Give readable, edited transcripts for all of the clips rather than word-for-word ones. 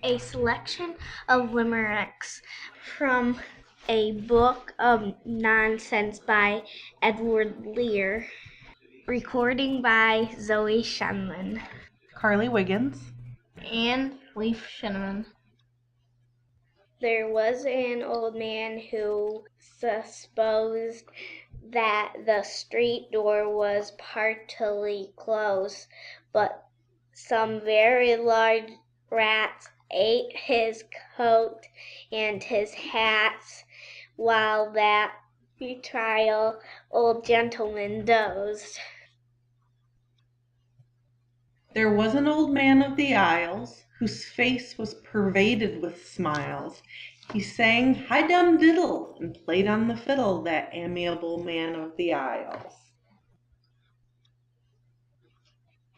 A selection of limericks from a book of nonsense by Edward Lear. Recording by Zoe Shenlin. Carly Wiggins. And Leaf Shinneman. There was an old man who supposed that the street door was partly closed, but some very large rats ate his coat and his hats, while that betrayal old gentleman dozed. There was an old man of the Isles, whose face was pervaded with smiles. He sang "Hi dum diddle" and played on the fiddle, that amiable man of the Isles.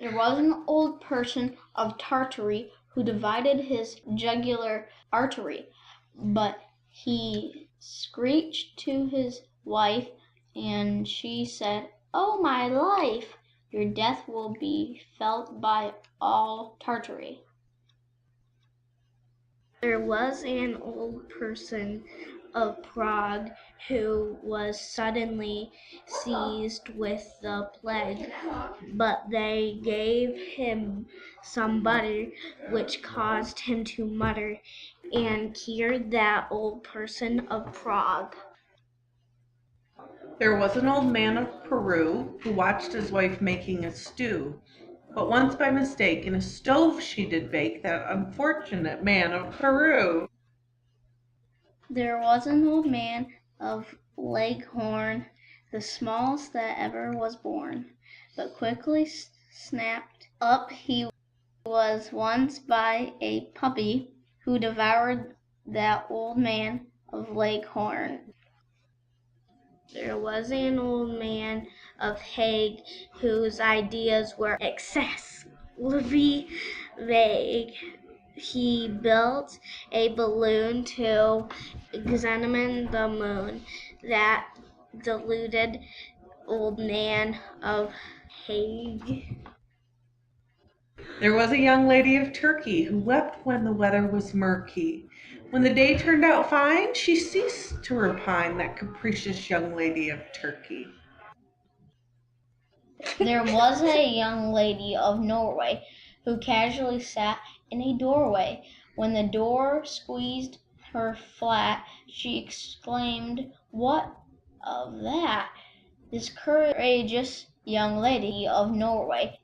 There was an old person of Tartary who divided his jugular artery, but he screeched to his wife, and she said, "Oh, my life! Your death will be felt by all Tartary." There was an old person of Prague who was suddenly seized with the plague, but they gave him some butter, which caused him to mutter, and cured that old person of Prague. There was an old man of Peru, who watched his wife making a stew. But once by mistake in a stove she did bake, that unfortunate man of Peru. There was an old man of Leghorn, the smallest that ever was born, but quickly snapped up he was once by a puppy, who devoured that old man of Leghorn. There was an old man of Hague whose ideas were excessively vague. He built a balloon to examine the moon. That deluded old man of Hague. There was a young lady of Turkey who wept when the weather was murky. When the day turned out fine, she ceased to repine, that capricious young lady of Turkey. There was a young lady of Norway who casually sat in a doorway. When the door squeezed her flat, she exclaimed, "What of that?" This courageous young lady of Norway.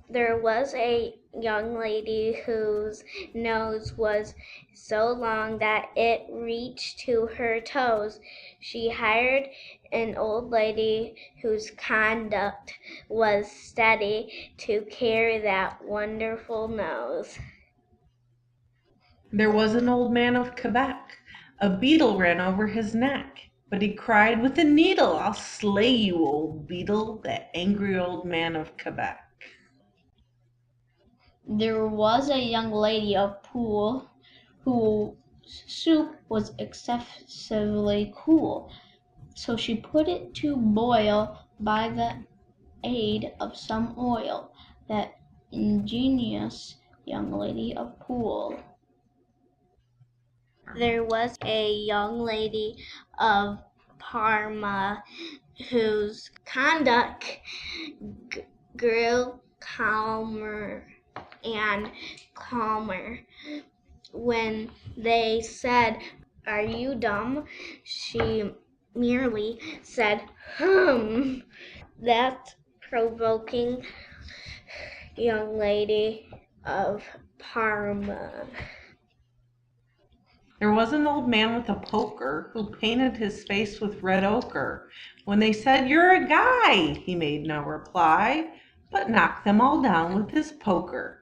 There was a young lady whose nose was so long that it reached to her toes. She hired an old lady whose conduct was steady to carry that wonderful nose. There was an old man of Quebec. A beetle ran over his neck, but he cried with a needle, "I'll slay you, old beetle," that angry old man of Quebec. There was a young lady of Poole whose soup was excessively cool, so she put it to boil by the aid of some oil. That ingenious young lady of Poole. There was a young lady of Parma whose conduct grew calmer and calmer. When they said, "Are you dumb?" she merely said, That provoking young lady of Parma. There was an old man with a poker who painted his face with red ochre. When they said, "You're a guy," he made no reply, but knocked them all down with his poker.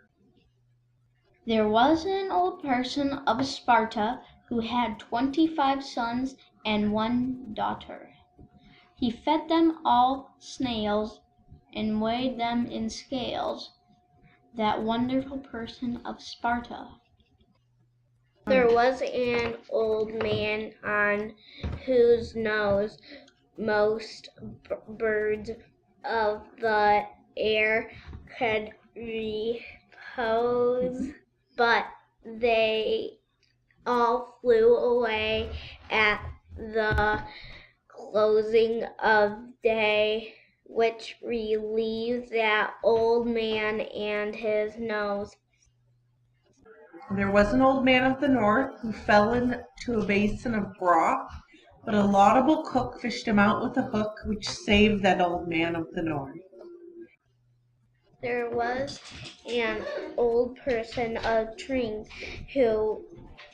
There was an old person of Sparta who had 25 sons and 1 daughter. He fed them all snails and weighed them in scales. That wonderful person of Sparta. There was an old man on whose nose most birds of the air could repose, but they all flew away at the closing of day, which relieved that old man and his nose. There was an old man of the north who fell into a basin of broth, but a laudable cook fished him out with a hook, which saved that old man of the north. There was an old person of Tring who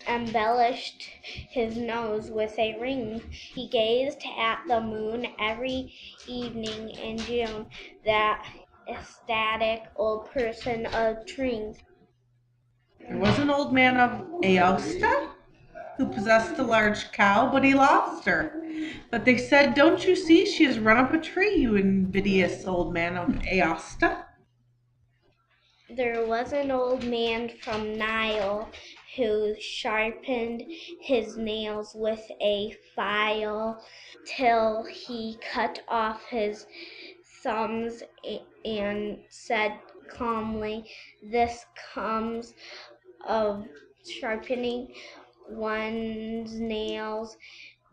embellished his nose with a ring. He gazed at the moon every evening in June, that ecstatic old person of Tring. There was an old man of Aosta who possessed a large cow, but he lost her. But they said, "Don't you see she has run up a tree, you invidious old man of Aosta?" There was an old man from Nile who sharpened his nails with a file till he cut off his thumbs and said calmly, "This comes of sharpening one's nails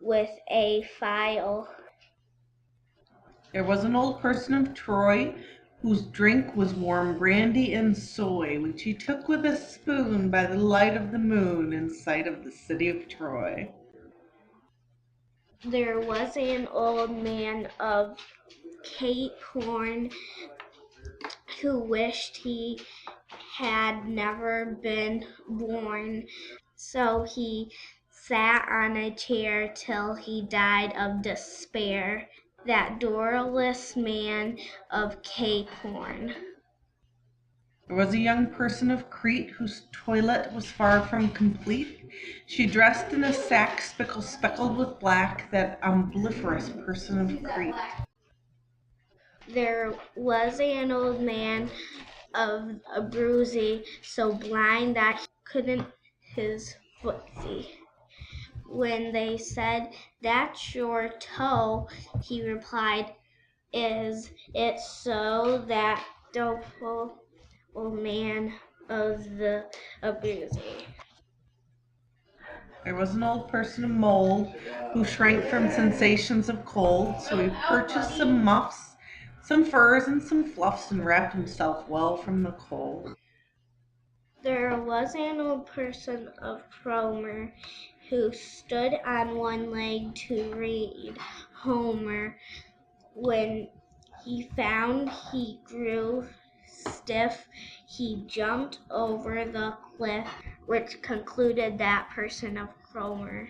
with a file." There was an old person of Troy whose drink was warm brandy and soy, which he took with a spoon by the light of the moon in sight of the city of Troy. There was an old man of Cape Horn who wished he had never been born, so he sat on a chair till he died of despair, that dolorous man of Cape Horn. There was a young person of Crete whose toilet was far from complete. She dressed in a sack speckled with black, that umbelliferous person of Crete. There was an old man of Abruzzi, so blind that he couldn't his foot see. When they said, "That's your toe," he replied, "Is it so, that doleful old man of the Abruzzi?" There was an old person of Mold who shrank from sensations of cold, so he purchased some muffs, some furs, and some fluffs, and wrapped himself well from the cold. There was an old person of Cromer who stood on one leg to read Homer. When he found he grew stiff, he jumped over the cliff, which concluded that person of Cromer.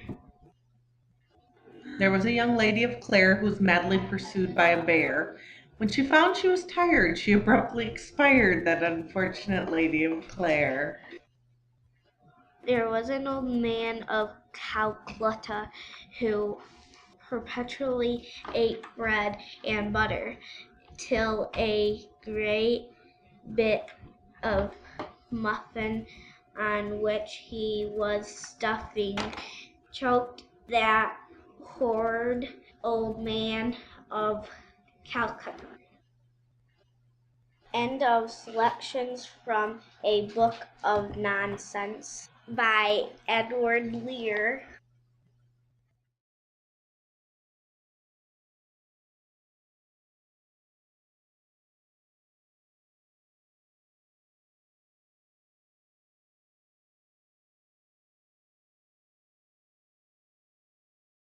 There was a young lady of Clare who was madly pursued by a bear. When she found she was tired, she abruptly expired, that unfortunate lady of Clare. There was an old man of Calcutta who perpetually ate bread and butter, till a great bit of muffin on which he was stuffing choked that horrid old man of Calcutta. End of selections from A Book of Nonsense by Edward Lear.